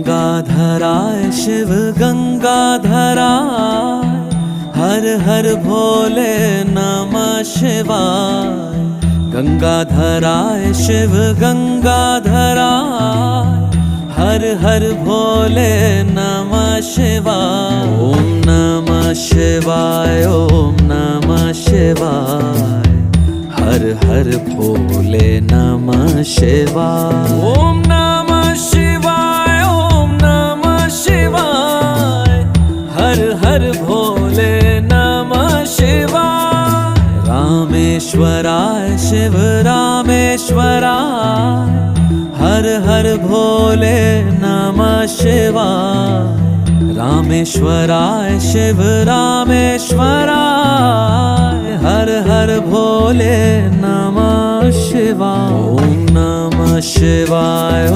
गंगाधराय शिव गंगाधराय, हर हर भोले नमः शिवाय। गंगाधराय शिव गंगाधराय, हर हर भोले नमः शिवाय। ओम नमः शिवाय, ओम नमः शिवाय, हर हर भोले नमः शिवाय। ओम नमः शिवाय, ओम नमः शिवाय, हर हर भोले नमः शिवाय। रामेश्वराय शिव रामेश्वराय, हर हर भोले नमः शिवाय। रामेश्वराय शिव रामेश्वराय, हर हर भोले नमः शिवाय। ओम नमः शिवाय।